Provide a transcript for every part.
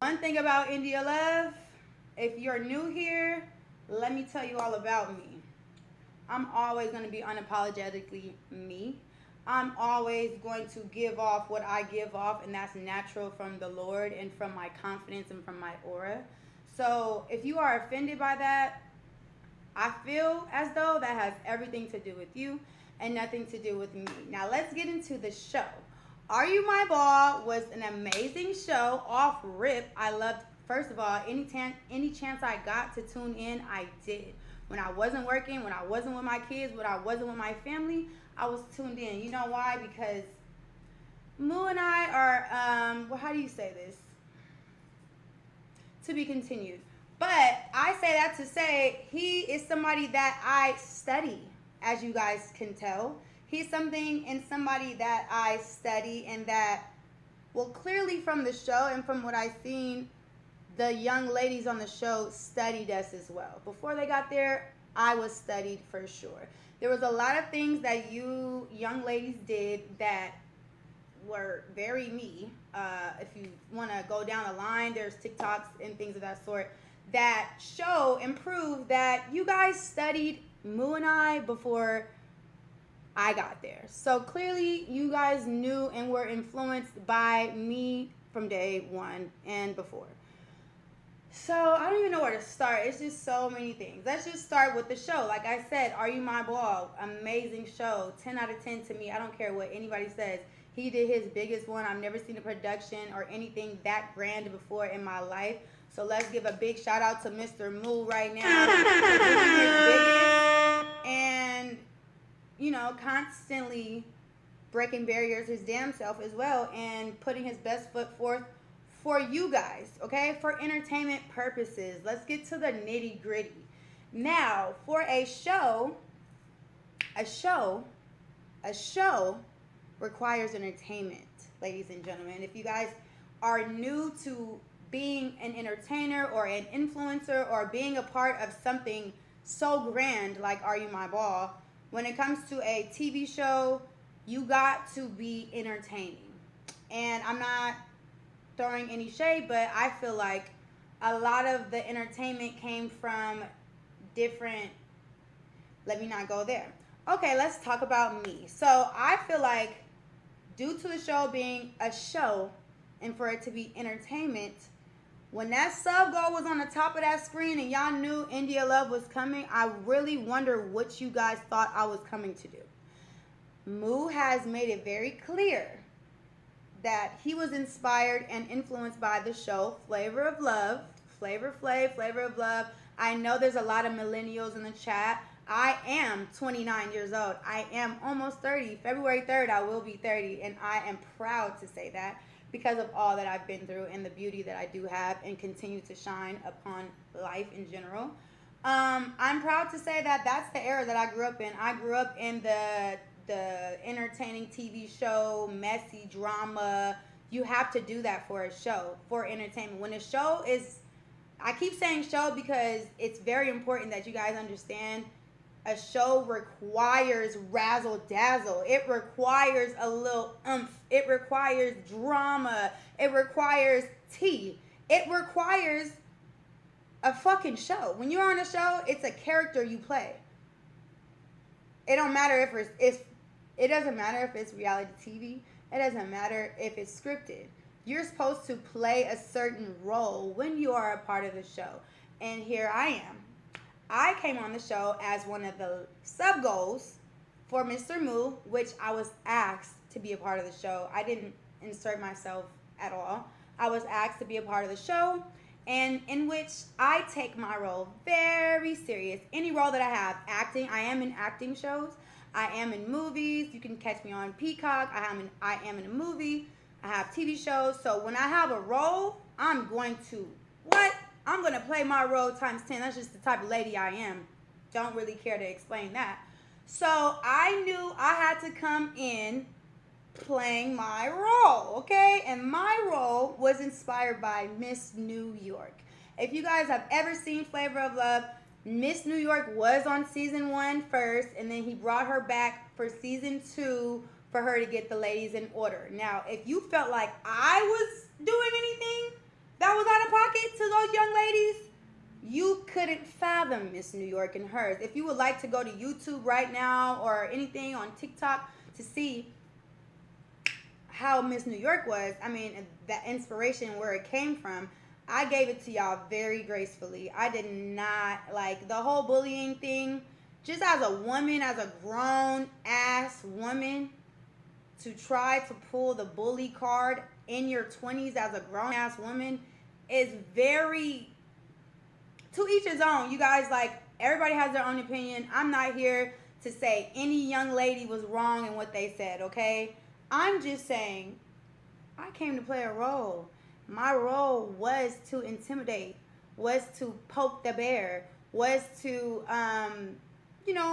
One thing about India Love, if you're new here, let me tell you all about me. I'm always going to be unapologetically me. I'm always going to give off what I give off, and that's natural from the Lord and from my confidence and from my aura. So if you are offended by that, I feel as though that has everything to do with you and nothing to do with me. Now let's get into the show. Are You My Ball was an amazing show off rip. I loved, first of all, any chance I got to tune in, I did. When I wasn't working, when I wasn't with my kids, when I wasn't with my family, I was tuned in. You know why? Because Moo and I are, well, how do you say this? To be continued. But I say that to say he is somebody that I study, as you guys can tell. He's somebody that I study, and that, well, clearly from the show and from what I've seen, the young ladies on the show studied us as well. Before they got there, I was studied for sure. There was a lot of things that you young ladies did that were very me. If you want to go down the line, there's TikToks and things of that sort that show and prove that you guys studied Moo and I before I got there. So clearly you guys knew and were influenced by me from day one and before. So I don't even know where to start. It's just so many things. Let's just start with the show. Like I said, Are You My Ball? Amazing show. 10 out of 10 to me. I don't care what anybody says. He did his biggest one. I've never seen a production or anything that grand before in my life. So let's give a big shout out to Mr. Moo right now. His biggest, and, you know, constantly breaking barriers his damn self as well, and putting his best foot forth for you guys, okay? For entertainment purposes. Let's get to the nitty gritty. Now, for a show requires entertainment, ladies and gentlemen. If you guys are new to being an entertainer or an influencer or being a part of something so grand like Are You My Ball, when it comes to a TV show, you got to be entertaining. And I'm not throwing any shade, but I feel like a lot of the entertainment came from different, let me not go there. Okay, let's talk about me. So I feel like due to the show being a show and for it to be entertainment, when that sub goal was on the top of that screen and y'all knew India Love was coming, I really wonder what you guys thought I was coming to do. Moo has made it very clear that he was inspired and influenced by the show Flavor of Love. Flavor of Love. I know there's a lot of millennials in the chat. I am 29 years old. I am almost 30. February 3rd, I will be 30, and I am proud to say that because of all that I've been through and the beauty that I do have and continue to shine upon life in general. I'm proud to say that that's the era that I grew up in. I grew up in the entertaining TV show, messy drama. You have to do that for a show, for entertainment. When a show is, I keep saying show because it's very important that you guys understand a show requires razzle dazzle. It requires a little oomph. It requires drama. It requires tea. It requires a fucking show. When you're on a show, it's a character you play. It don't matter if it doesn't matter if it's reality TV. It doesn't matter if it's scripted. You're supposed to play a certain role when you are a part of the show. And here I am. I came on the show as one of the sub goals for Mr. Moo, which I was asked to be a part of the show. I didn't insert myself at all. I was asked to be a part of the show, and in which I take my role very serious. Any role that I have, acting, I am in acting shows. I am in movies. You can catch me on Peacock. I am in a movie. I have TV shows. So when I have a role, I'm going to, I'm going to play my role times 10. That's just the type of lady I am. Don't really care to explain that. So I knew I had to come in playing my role, okay? And my role was inspired by Miss New York. If you guys have ever seen Flavor of Love, Miss New York was on season 1 first, and then he brought her back for season 2 for her to get the ladies in order. Now, if you felt like I was doing anything that was out of pocket to those young ladies, you couldn't fathom Miss New York and hers. If you would like to go to YouTube right now or anything on TikTok to see how Miss New York was, I mean, that inspiration, where it came from, I gave it to y'all very gracefully. I did not like the whole bullying thing. Just as a woman, as a grown ass woman, to try to pull the bully card in your 20s as a grown ass woman is very, to each his own. You guys, like, everybody has their own opinion. I'm not here to say any young lady was wrong in what they said, okay? I'm just saying I came to play a role. My role was to intimidate, was to poke the bear, was to,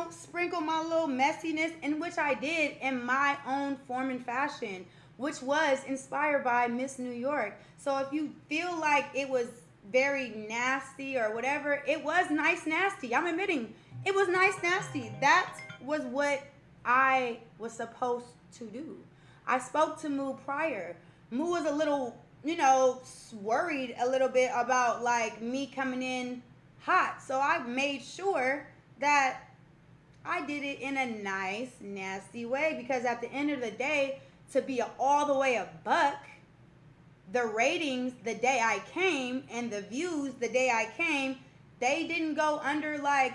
sprinkle my little messiness, in which I did in my own form and fashion, which was inspired by Miss New York. So if you feel like it was very nasty or whatever, it was nice nasty. I'm admitting it was nice nasty. That was what I was supposed to do. I spoke to Moo prior. Moo was a little, worried a little bit about like me coming in hot. So I made sure that I did it in a nice, nasty way, because at the end of the day, to be all the way a buck, the ratings the day I came and the views the day I came, they didn't go under like,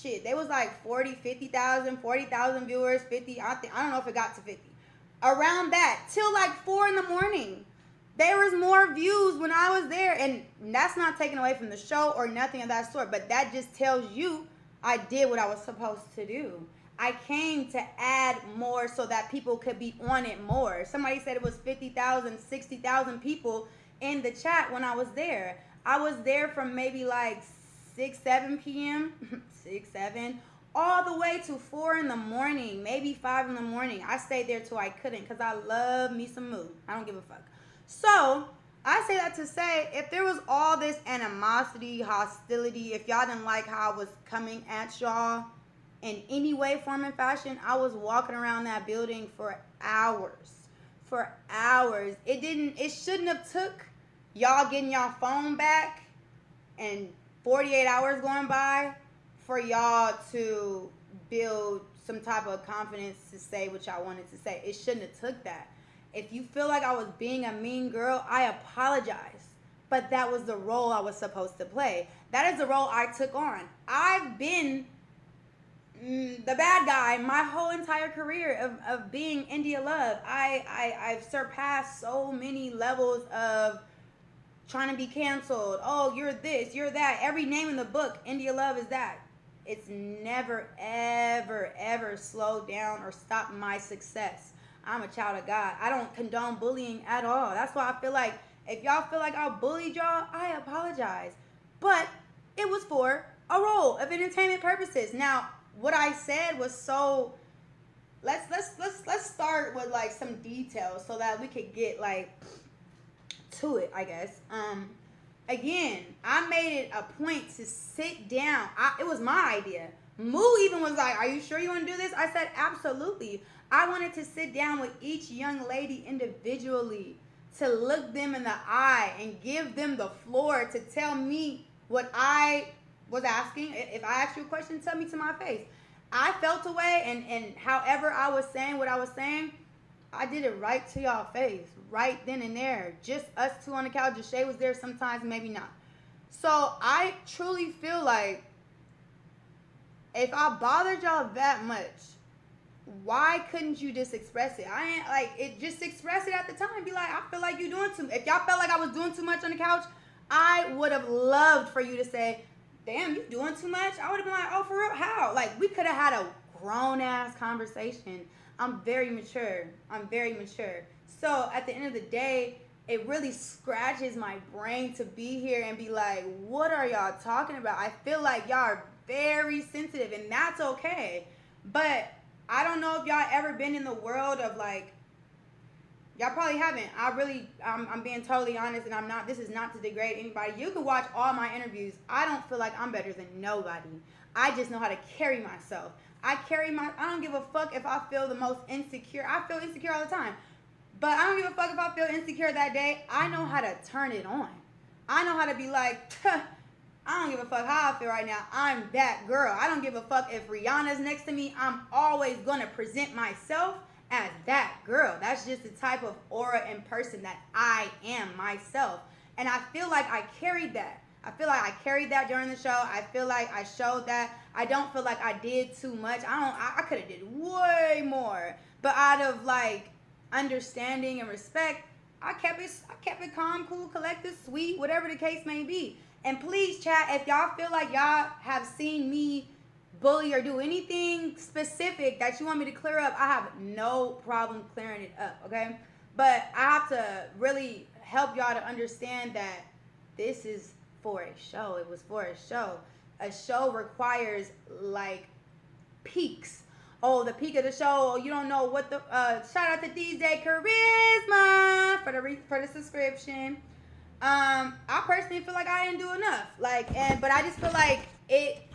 they was like 40, 50,000, 40,000 viewers, 50, I don't know if it got to 50. Around that, till like 4 in the morning. There was more views when I was there, and that's not taken away from the show or nothing of that sort, but that just tells you I did what I was supposed to do. I came to add more so that people could be on it more. Somebody said it was 50,000, 60,000 people in the chat when I was there. I was there from maybe like 6, 7 p.m., 6, 7, all the way to 4 in the morning, maybe 5 in the morning. I stayed there till I couldn't, because I love me some Moo. I don't give a fuck. So, I say that to say, if there was all this animosity, hostility, if y'all didn't like how I was coming at y'all in any way, form, and fashion, I was walking around that building for hours. For hours. It shouldn't have took y'all getting y'all phone back and 48 hours going by for y'all to build some type of confidence to say what y'all wanted to say. It shouldn't have took that. If you feel like I was being a mean girl, I apologize. But that was the role I was supposed to play. That is the role I took on. I've been the bad guy my whole entire career of being India Love. I've surpassed so many levels of trying to be canceled. Oh, you're this, you're that. Every name in the book, India Love is that. It's never, ever, ever slowed down or stopped my success. I'm a child of God. I don't condone bullying at all. That's why I feel like if y'all feel like I bullied y'all, I apologize. But it was for a role of entertainment purposes. Now, what I said was so. Let's start with like some details so that we could get like to it, I guess. Again, I made it a point to sit down. It was my idea. Moo even was like, "Are you sure you want to do this?" I said, "Absolutely." I wanted to sit down with each young lady individually, to look them in the eye and give them the floor to tell me what I was asking. If I asked you a question, tell me to my face. I felt a way, and however I was saying what I was saying, I did it right to y'all face, right then and there. Just us two on the couch. Shay was there sometimes, maybe not. So I truly feel like if I bothered y'all that much, why couldn't you just express it? I ain't like it. Just express it at the time. Be like, I feel like you doing too. If y'all felt like I was doing too much on the couch, I would have loved for you to say, "Damn, you doing too much." I would have been like, "Oh, for real? How?" Like, we could have had a grown ass conversation. I'm very mature. So at the end of the day, it really scratches my brain to be here and be like, what are y'all talking about? I feel like y'all are very sensitive, and that's okay. But I don't know if y'all ever been in the world of like, y'all probably haven't. I'm being totally honest, and this is not to degrade anybody. You can watch all my interviews. I don't feel like I'm better than nobody. I just know how to carry myself. I don't give a fuck if I feel the most insecure. I feel insecure all the time. But I don't give a fuck if I feel insecure that day. I know how to turn it on. I know how to be like, I don't give a fuck how I feel right now. I'm that girl. I don't give a fuck if Rihanna's next to me. I'm always going to present myself as that girl. That's just the type of aura and person that I am myself. And I feel like I carried that. I feel like I carried that during the show. I feel like I showed that. I don't feel like I did too much. I could have did way more. But out of like understanding and respect, I kept it calm, cool, collected, sweet, whatever the case may be. And please, chat, if y'all feel like y'all have seen me bully or do anything specific that you want me to clear up, I have no problem clearing it up, okay? But I have to really help y'all to understand that this is for a show. It was for a show. A show requires like peaks. Oh, the peak of the show. You don't know what the shout out to DJ Charisma for the subscription. I personally feel like I didn't do enough. But I just feel like it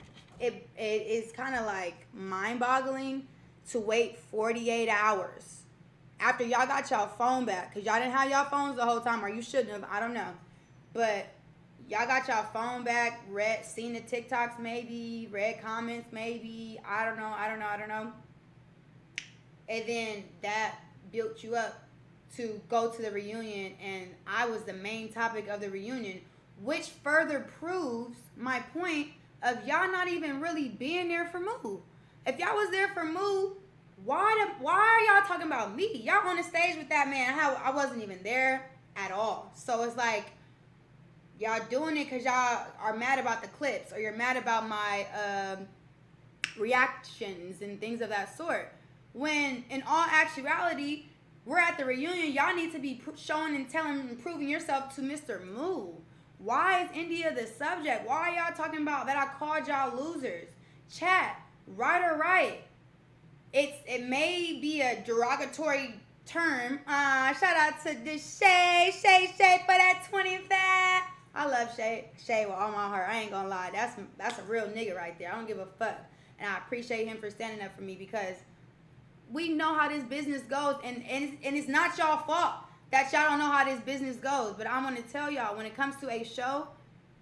is kind of like mind-boggling to wait 48 hours after y'all got y'all phone back, because y'all didn't have y'all phones the whole time, or you shouldn't have. I don't know, but y'all got y'all phone back, seen the TikToks maybe, read comments maybe. I don't know. And then that built you up to go to the reunion, and I was the main topic of the reunion, which further proves my point of y'all not even really being there for Moo. If y'all was there for Moo, why are y'all talking about me? Y'all on the stage with that man. I wasn't even there at all. So it's like, y'all doing it because y'all are mad about the clips, or you're mad about my reactions and things of that sort. When in all actuality, we're at the reunion. Y'all need to be showing and telling and proving yourself to Mr. Moo. Why is India the subject? Why are y'all talking about that I called y'all losers? Chat, right or right. It may be a derogatory term. Shout out to the Shay for that 25. I love Shay with all my heart. I ain't gonna lie. That's a real nigga right there. I don't give a fuck. And I appreciate him for standing up for me, because we know how this business goes, and it's not y'all fault that y'all don't know how this business goes. But I'm gonna tell y'all, when it comes to a show,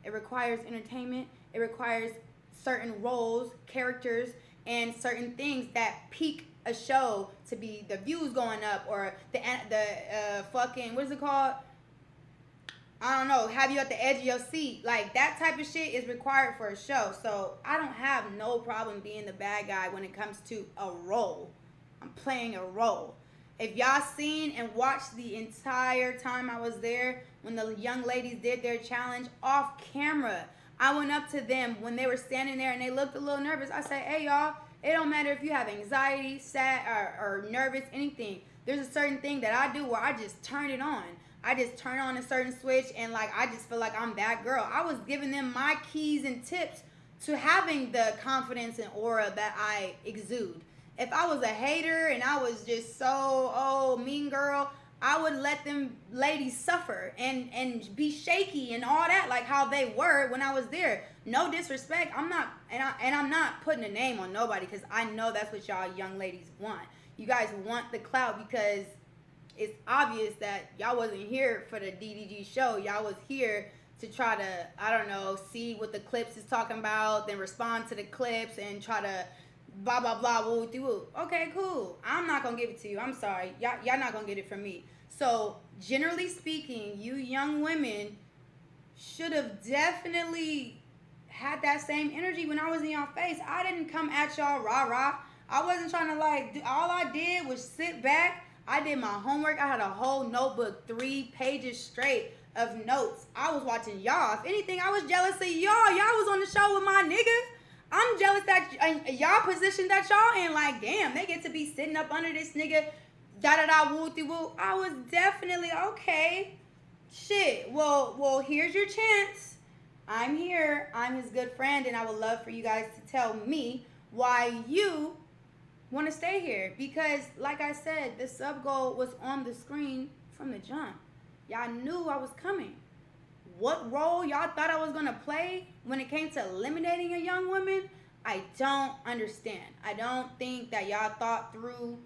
it requires entertainment. It requires certain roles, characters, and certain things that peak a show to be the views going up, or the fucking, what is it called? I don't know, have you at the edge of your seat. Like, that type of shit is required for a show. So I don't have no problem being the bad guy when it comes to a role. I'm playing a role. If y'all seen and watched the entire time I was there, when the young ladies did their challenge off camera, I went up to them when they were standing there and they looked a little nervous. I said, hey y'all, it don't matter if you have anxiety, sad, or nervous, anything. There's a certain thing that I do where I just turn it on. I just turn on a certain switch, and like, I just feel like I'm that girl. I was giving them my keys and tips to having the confidence and aura that I exude. If I was a hater and I was just so, mean girl, I would let them ladies suffer and be shaky and all that, like how they were when I was there. No disrespect. I'm not putting a name on nobody, because I know that's what y'all young ladies want. You guys want the clout because it's obvious that y'all wasn't here for the DDG show. Y'all was here to try to, I don't know, see what the clips is talking about, then respond to the clips and try to blah, blah, blah, woo, woo. Okay, cool. I'm not going to give it to you. I'm sorry. Y'all not going to get it from me. So, generally speaking, you young women should have definitely had that same energy when I was in y'all face. I didn't come at y'all rah-rah. I wasn't trying to do, all I did was sit back. I did my homework. I had a whole notebook, 3 pages straight of notes. I was watching y'all. If anything, I was jealous of y'all. Y'all was on the show with my niggas. I'm jealous that y'all position that y'all in. Like, damn, they get to be sitting up under this nigga, da-da-da, woo-dee-woo. I was definitely, okay, shit. Well, here's your chance. I'm here. I'm his good friend, and I would love for you guys to tell me why you want to stay here. Because, like I said, the sub goal was on the screen from the jump. Y'all knew I was coming. What role y'all thought I was going to play when it came to eliminating a young woman, I don't understand. I don't think that y'all thought through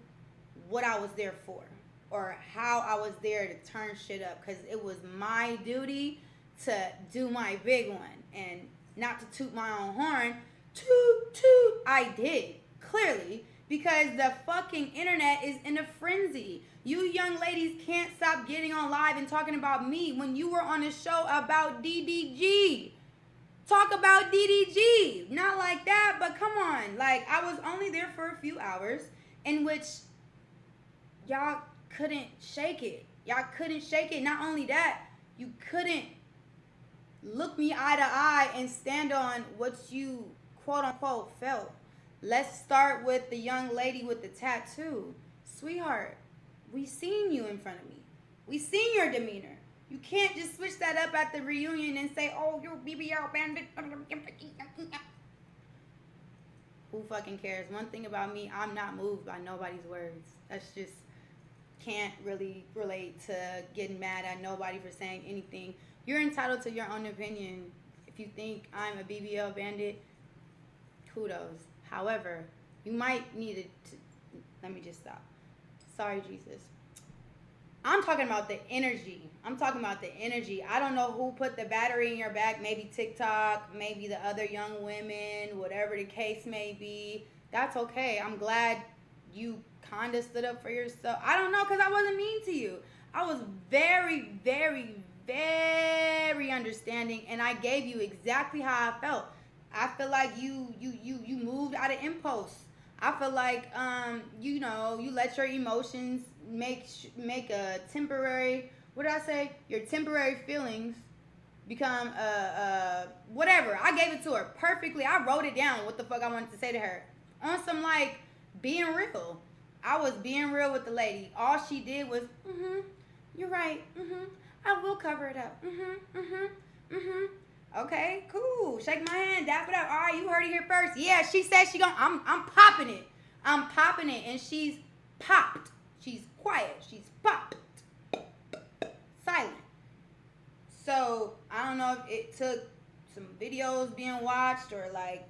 what I was there for, or how I was there to turn shit up, because it was my duty to do my big one. And not to toot my own horn, toot, I did, clearly, because the fucking internet is in a frenzy. You young ladies can't stop getting on live and talking about me when you were on a show about DDG. Talk about DDG. Not like that, but come on. Like, I was only there for a few hours in which y'all couldn't shake it. Y'all couldn't shake it. Not only that, you couldn't look me eye to eye and stand on what you quote unquote felt. Let's start with the young lady with the tattoo. Sweetheart, we seen you in front of me. We seen your demeanor. You can't just switch that up at the reunion and say, oh, you're BBL bandit. Who fucking cares? One thing about me, I'm not moved by nobody's words. That's just, can't really relate to getting mad at nobody for saying anything. You're entitled to your own opinion. If you think I'm a BBL bandit, kudos. However, you might need to, let me just stop. Sorry, Jesus. I'm talking about the energy. I'm talking about the energy. I don't know who put the battery in your back. Maybe TikTok, maybe the other young women, whatever the case may be. That's okay. I'm glad you kind of stood up for yourself. I don't know, because I wasn't mean to you. I was very, very, very understanding, and I gave you exactly how I felt. I feel like you moved out of impulse. I feel like you know, you let your emotions make a temporary, what did I say? Your temporary feelings become whatever. I gave it to her perfectly. I wrote it down what the fuck I wanted to say to her on some like being real. I was being real with the lady. All she did was, you're right. I will cover it up. Okay, cool. Shake my hand, dap it up. All right, you heard it here first. Yeah, she said she gonna, I'm popping it. I'm popping it, and she's popped. She's quiet. She's popped. Silent. So, I don't know if it took some videos being watched or like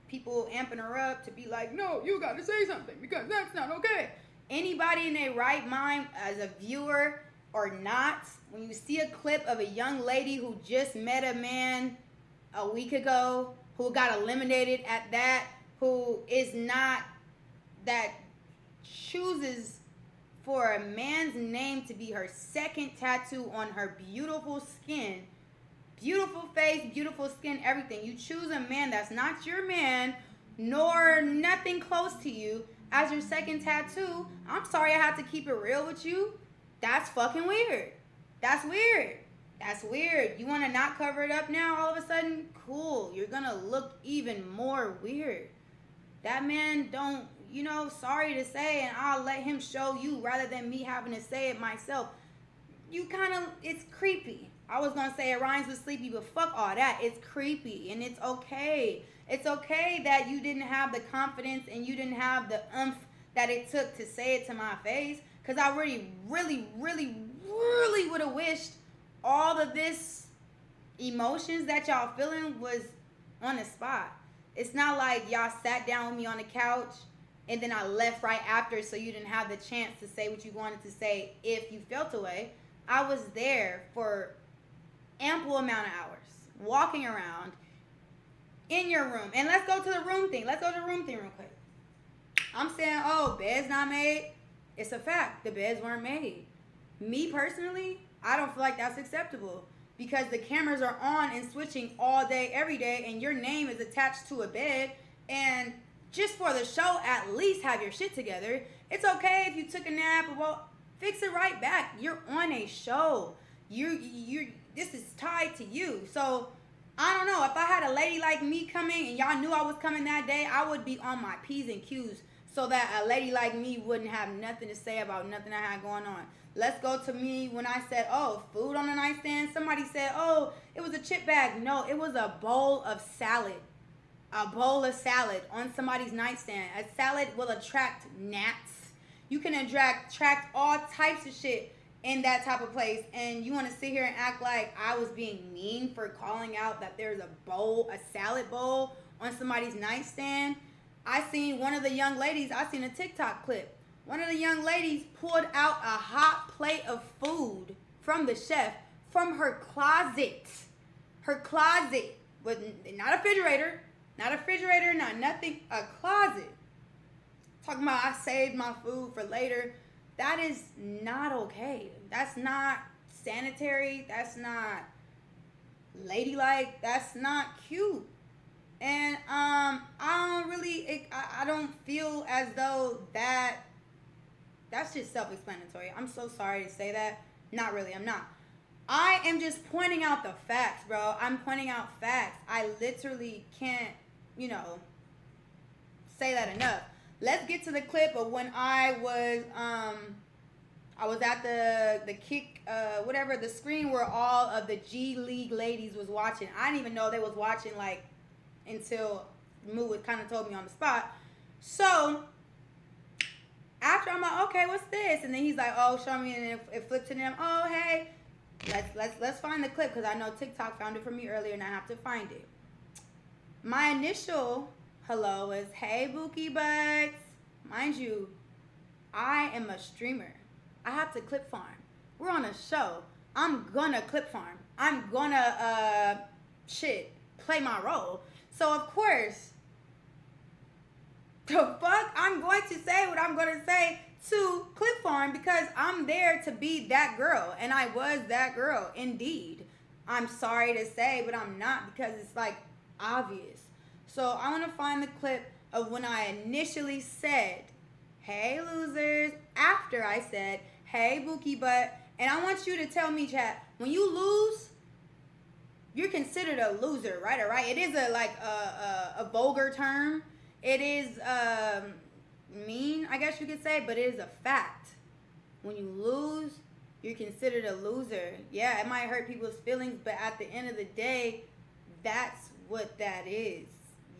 people amping her up to be like, no, you got to say something because that's not okay. Anybody in their right mind as a viewer or not, when you see a clip of a young lady who just met a man a week ago, who got eliminated at that, who is not, that chooses for a man's name to be her second tattoo on her beautiful skin, beautiful face, beautiful skin, everything. You choose a man that's not your man, nor nothing close to you, as your second tattoo. I'm sorry I have to keep it real with you. That's fucking weird. That's weird. That's weird. You want to not cover it up now all of a sudden? Cool. You're going to look even more weird. That man don't, you know, sorry to say, and I'll let him show you rather than me having to say it myself. You kind of, it's creepy. I was going to say it rhymes with sleepy, but fuck all that. It's creepy, and it's okay. It's okay that you didn't have the confidence and you didn't have the oomph that it took to say it to my face. Because I really would have wished all of this emotions that y'all feeling was on the spot. It's not like y'all sat down with me on the couch and then I left right after so you didn't have the chance to say what you wanted to say if you felt away. I was there for ample amount of hours, walking around in your room. And let's go to the room thing. Let's go to the room thing real quick. I'm saying, oh, bed's not made. It's a fact. The beds weren't made. Me personally, I don't feel like that's acceptable because the cameras are on and switching all day, every day, and your name is attached to a bed. And just for the show, at least have your shit together. It's okay if you took a nap. Well, fix it right back. You're on a show. This is tied to you. So I don't know. If I had a lady like me coming and y'all knew I was coming that day, I would be on my P's and Q's so that a lady like me wouldn't have nothing to say about nothing I had going on. Let's go to me when I said, oh, food on the nightstand. Somebody said, oh, it was a chip bag. No, it was a bowl of salad. A bowl of salad on somebody's nightstand. A salad will attract gnats. You can attract all types of shit in that type of place. And you want to sit here and act like I was being mean for calling out that there's a salad bowl on somebody's nightstand. I seen one of the young ladies, I seen a TikTok clip. One of the young ladies pulled out a hot plate of food from the chef from her closet. Her closet was not a refrigerator, not nothing, a closet. Talking about I saved my food for later. That is not okay. That's not sanitary. That's not ladylike. That's not cute. And I don't feel as though that's just self-explanatory. I'm so sorry to say that. Not really. I'm not. I am just pointing out the facts, bro. I'm pointing out facts. I literally can't, say that enough. Let's get to the clip of when I was at the kick, the screen where all of the G League ladies was watching. I didn't even know they was watching, like, until Moo kind of told me on the spot. So after I'm like, okay, what's this? And then he's like, oh, show me, and it flipped to them. Oh, hey, let's find the clip, because I know TikTok found it for me earlier, and I have to find it. My initial hello is, hey, Bookie Butts. Mind you, I am a streamer. I have to clip farm. We're on a show. I'm gonna clip farm. I'm gonna play my role. So of course, the fuck, I'm going to say what I'm going to say to clip farm, because I'm there to be that girl, and I was that girl indeed. I'm sorry to say, but I'm not, because it's like obvious. So I want to find the clip of when I initially said, hey losers, after I said, hey Bookie Butt, and I want you to tell me, chat, when you lose, you're considered a loser, right? All right. It is a vulgar term. It is mean, I guess you could say, but it is a fact. When you lose, you're considered a loser. Yeah, it might hurt people's feelings, but at the end of the day, that's what that is.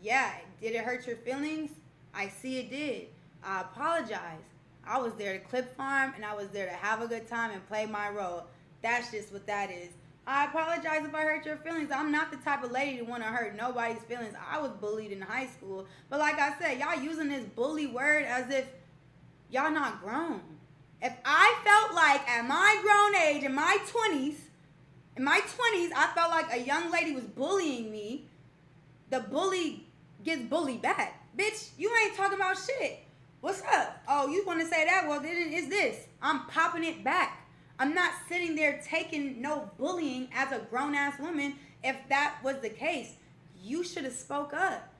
Yeah, did it hurt your feelings? I see it did. I apologize. I was there to clip farm, and I was there to have a good time and play my role. That's just what that is. I apologize if I hurt your feelings. I'm not the type of lady to want to hurt nobody's feelings. I was bullied in high school. But like I said, y'all using this bully word as if y'all not grown. If I felt like at my grown age, in my 20s, I felt like a young lady was bullying me, the bully gets bullied back. Bitch, you ain't talking about shit. What's up? Oh, you want to say that? Well, then it's this. I'm popping it back. I'm not sitting there taking no bullying as a grown-ass woman. If that was the case, you should have spoke up.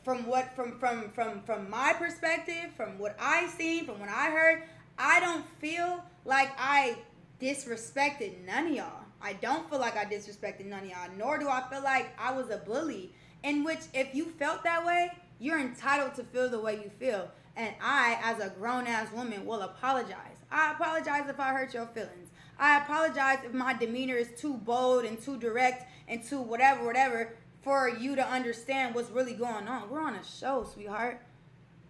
From my perspective, from what I seen, from what I heard, I don't feel like I disrespected none of y'all. I don't feel like I disrespected none of y'all, nor do I feel like I was a bully. In which, if you felt that way, you're entitled to feel the way you feel. And I, as a grown-ass woman, will apologize. I apologize if I hurt your feelings. I apologize if my demeanor is too bold and too direct and too whatever for you to understand what's really going on. We're on a show, sweetheart.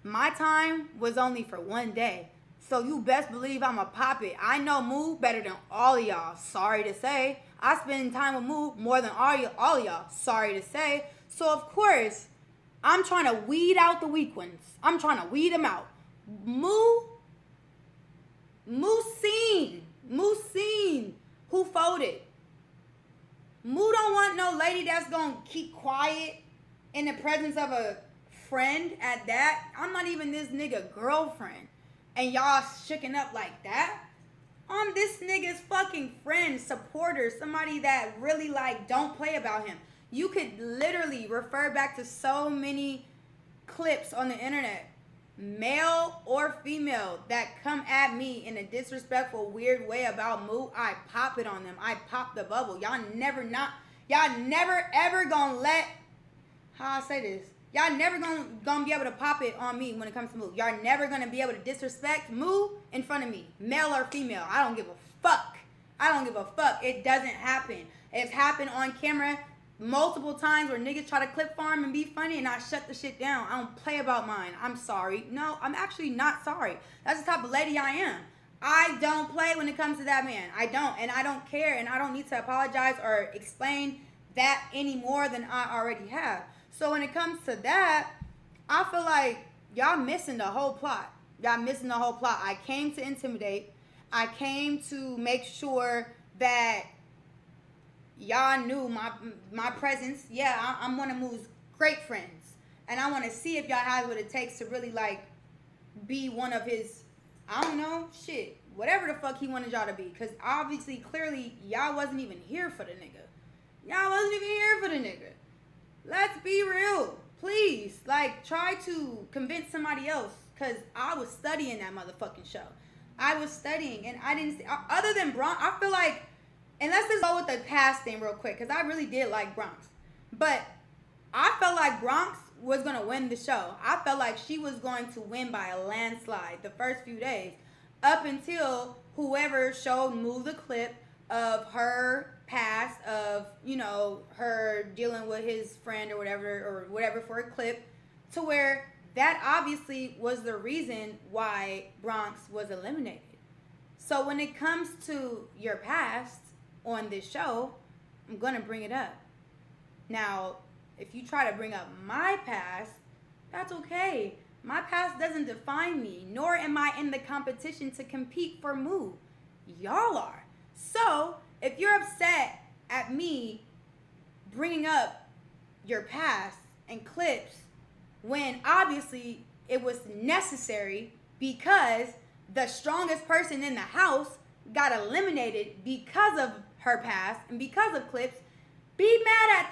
My time was only for one day. So you best believe I'm a pop it. I know Moo better than all of y'all. Sorry to say. I spend time with Moo more than all of y'all. Sorry to say. So of course, I'm trying to weed out the weak ones. I'm trying to weed them out. Moo seen who folded. Moo don't want no lady that's gonna keep quiet in the presence of a friend at that. I'm not even this nigga girlfriend. And y'all shooken up like that? I'm this nigga's fucking friend, supporter, somebody that really don't play about him. You could literally refer back to so many clips on the internet, male or female, that come at me in a disrespectful, weird way about Moo. I pop it on them. I pop the bubble. Y'all never ever gonna let, how I say this? Y'all never gonna be able to pop it on me when it comes to Moo. Y'all never gonna be able to disrespect Moo in front of me, male or female. I don't give a fuck. It doesn't happen. It's happened on camera multiple times where niggas try to clip farm and be funny, and I shut the shit down. I don't play about mine. I'm sorry. No, I'm actually not sorry. That's the type of lady I am. I don't play when it comes to that man. I don't, and I don't care, and I don't need to apologize or explain that any more than I already have. So when it comes to that, I feel like y'all missing the whole plot. I came to intimidate. I came to make sure that y'all knew my presence. Yeah, I'm one of Moo's great friends, and I want to see if y'all have what it takes to really like be one of his. I don't know, shit, whatever the fuck he wanted y'all to be, because obviously, clearly, y'all wasn't even here for the nigga. Y'all wasn't even here for the nigga. Let's be real, please. Like, try to convince somebody else, because I was studying that motherfucking show. I was studying, and I didn't see, other than Bronx, I feel like, and let's just go with the past thing real quick, because I really did like Bronx. But I felt like Bronx was going to win the show. I felt like she was going to win by a landslide the first few days, up until whoever showed Moo the clip of her past, of, you know, her dealing with his friend or whatever for a clip, to where that obviously was the reason why Bronx was eliminated. So when it comes to your past on this show, I'm going to bring it up. Now, if you try to bring up my past, that's okay. My past doesn't define me, nor am I in the competition to compete for Moo. Y'all are. So, if you're upset at me bringing up your past and clips when obviously it was necessary because the strongest person in the house got eliminated because of her past and because of clips, be mad at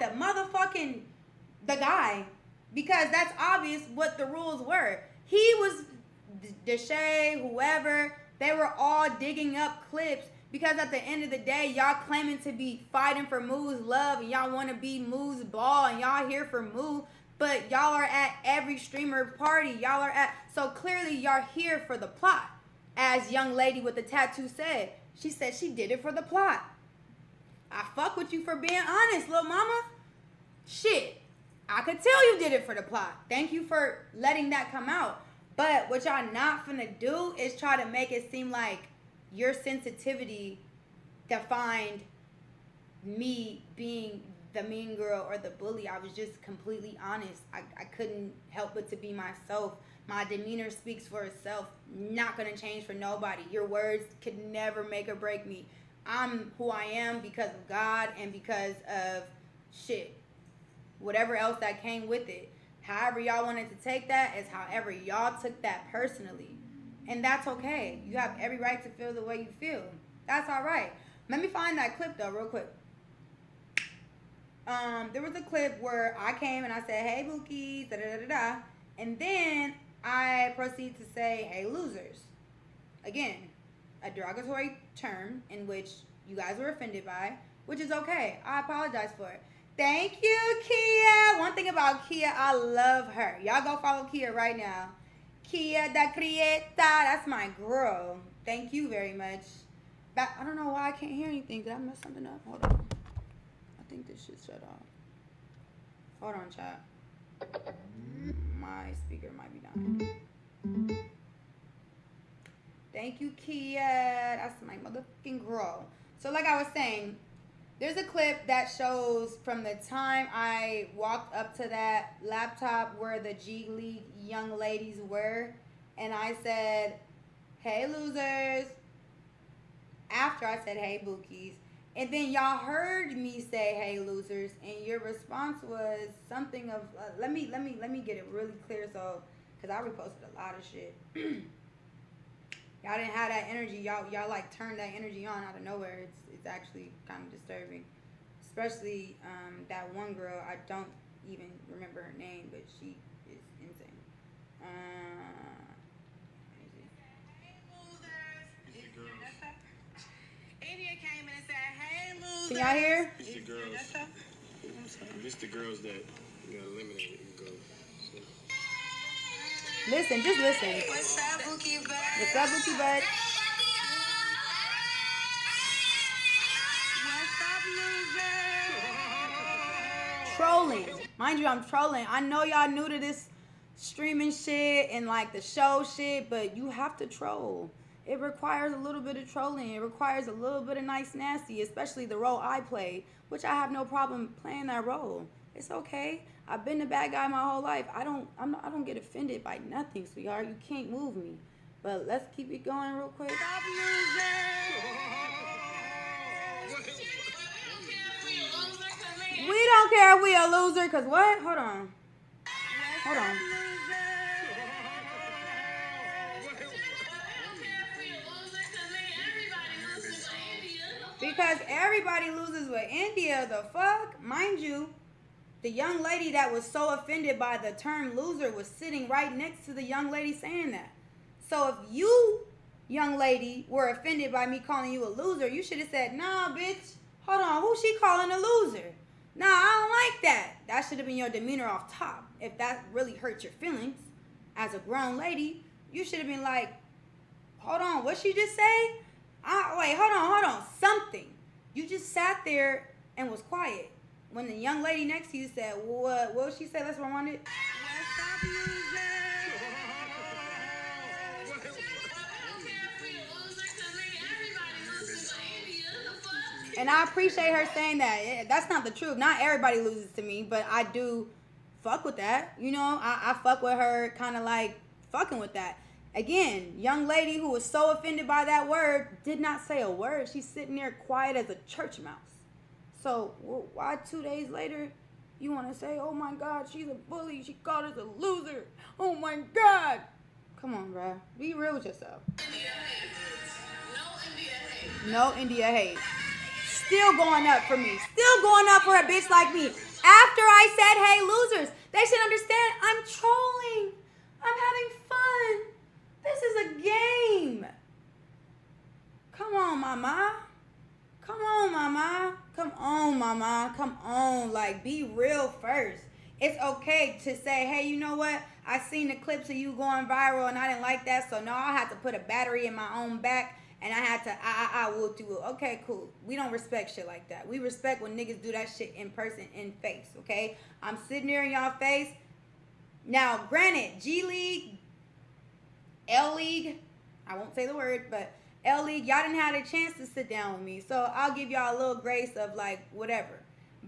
the guy, because that's obvious what the rules were. He was, Deshae, whoever, they were all digging up clips because at the end of the day, y'all claiming to be fighting for Moo's love and y'all want to be Moo's ball and y'all here for Moo, but y'all are at every streamer party. Y'all are at, so clearly y'all here for the plot. As young lady with the tattoo said, she said she did it for the plot. I fuck with you for being honest, little mama. Shit. I could tell you did it for the plot. Thank you for letting that come out. But what y'all not finna do is try to make it seem like your sensitivity defined me being the mean girl or the bully. I was just completely honest. I couldn't help but to be myself. My demeanor speaks for itself. Not gonna change for nobody. Your words could never make or break me. I'm who I am because of God and because of shit. Whatever else that came with it. However y'all wanted to take that is however y'all took that personally. And that's okay. You have every right to feel the way you feel. That's all right. Let me find that clip though real quick. There was a clip where I came and I said, hey Bookies, da da da da. And then I proceed to say, hey losers. Again, a derogatory term in which you guys were offended by, which is okay. I apologize for it. Thank you, Kia. One thing about Kia, I love her. Y'all go follow Kia right now. Kia da Crieta. That's my girl. Thank you very much. But I don't know why I can't hear anything. Did I mess something up? Hold on. I think this shit shut off. Hold on, chat. My speaker might be dying. Thank you, Kia. That's my motherfucking girl. So like I was saying, there's a clip that shows from the time I walked up to that laptop where the G League young ladies were, and I said, hey losers, after I said, hey bookies, and then y'all heard me say, hey losers, and your response was something of, let me get it really clear, so, because I reposted a lot of shit. Y'all didn't have that energy. Y'all like turned that energy on out of nowhere. It's actually kind of disturbing. Especially that one girl. I don't even remember her name, but she is insane. India came in and said, hey losers. Can y'all hear? It's the girls. Just the girls that got eliminated. Go. Listen, just listen. What's up, Bookie Bud? What's up, Bookie Bud? What's up, loser? Trolling. Mind you, I'm trolling. I know y'all new to this streaming shit and like the show shit, but you have to troll. It requires a little bit of trolling. It requires a little bit of nice nasty, especially the role I play, which I have no problem playing that role. It's okay. I've been the bad guy my whole life. I don't get offended by nothing, sweetheart. You can't move me. But let's keep it going real quick. Stop losing. if we a loser? Cause what? Hold on. Hold on. Because everybody loses with India. The fuck? Mind you, the young lady that was so offended by the term loser was sitting right next to the young lady saying that. So if you, young lady, were offended by me calling you a loser, you should have said, nah, bitch, hold on, who she calling a loser? Nah, I don't like that. That should have been your demeanor off top. If that really hurt your feelings as a grown lady, you should have been like, hold on, what she just say? Wait, hold on, something. You just sat there and was quiet. When the young lady next to you said, what did she say? Let's rewind it. And I appreciate her saying that. That's not the truth. Not everybody loses to me, but I do fuck with that. You know, I fuck with her kind of like fucking with that. Again, young lady who was so offended by that word did not say a word. She's sitting there quiet as a church mouse. So why 2 days later you want to say, oh my God, she's a bully. She called us a loser. Oh my God. Come on, bruh. Be real with yourself. No India hate. Still going up for me. Still going up for a bitch like me. After I said, hey, losers, they should understand I'm trolling. I'm having fun. This is a game. Come on, mama. Come on, mama. Come on, mama. Come on. Like, be real first. It's okay to say, hey, you know what? I seen the clips of you going viral and I didn't like that. So now I have to put a battery in my own back and I had to, I whoop you. Okay, cool. We don't respect shit like that. We respect when niggas do that shit in person, in face, okay? I'm sitting there in y'all face. Now, granted, G League, L League, I won't say the word, but L League, y'all didn't have a chance to sit down with me. So I'll give y'all a little grace of like, whatever.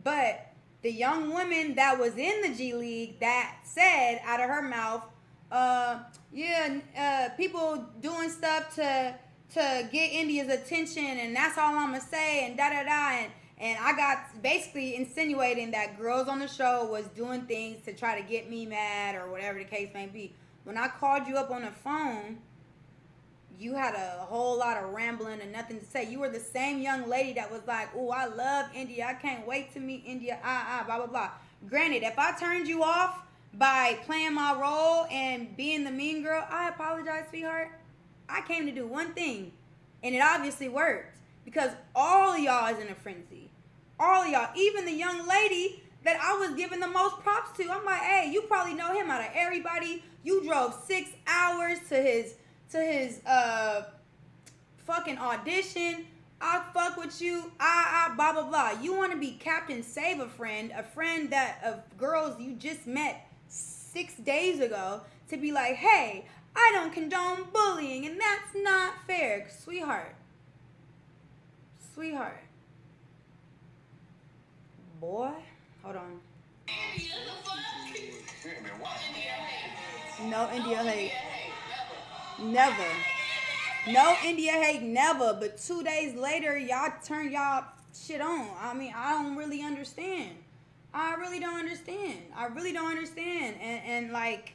But the young woman that was in the G League that said out of her mouth, people doing stuff to get India's attention, and that's all I'm gonna say, and da-da-da, and I got basically insinuating that girls on the show was doing things to try to get me mad or whatever the case may be. When I called you up on the phone, you had a whole lot of rambling and nothing to say. You were the same young lady that was like, oh, I love India. I can't wait to meet India. Blah, blah, blah. Granted, if I turned you off by playing my role and being the mean girl, I apologize, sweetheart. I came to do one thing, and it obviously worked because all of y'all is in a frenzy. All of y'all, even the young lady that I was giving the most props to. I'm like, hey, you probably know him out of everybody. You drove 6 hours to his fucking audition. I fuck with you. Blah, blah, blah. You want to be Captain Save a friend that of girls you just met 6 days ago to be like, hey, I don't condone bullying, and that's not fair. Sweetheart. Boy, hold on. No India hate. Never. No India hate, never. But 2 days later, y'all turn y'all shit on. I mean, I don't really understand. I really don't understand. And like,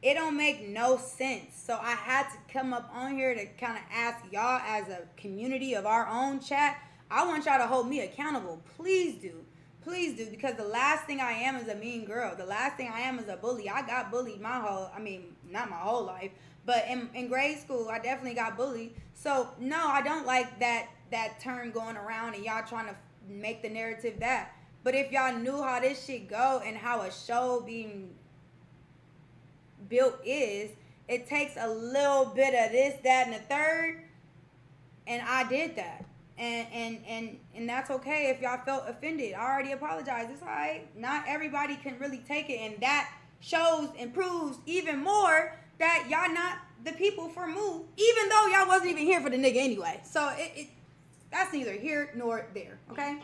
it don't make no sense. So I had to come up on here to kind of ask y'all as a community of our own chat. I want y'all to hold me accountable. Please do. Because the last thing I am is a mean girl. The last thing I am is a bully. I got bullied not my whole life, but in grade school, I definitely got bullied. So no, I don't like that term going around and y'all trying to make the narrative that. But if y'all knew how this shit go and how a show being built is, it takes a little bit of this, that, and the third, and I did that, and that's okay if y'all felt offended. I already apologized. It's alright. Not everybody can really take it, and that shows and proves even more that y'all not the people for move, even though y'all wasn't even here for the nigga anyway. So that's neither here nor there. Okay.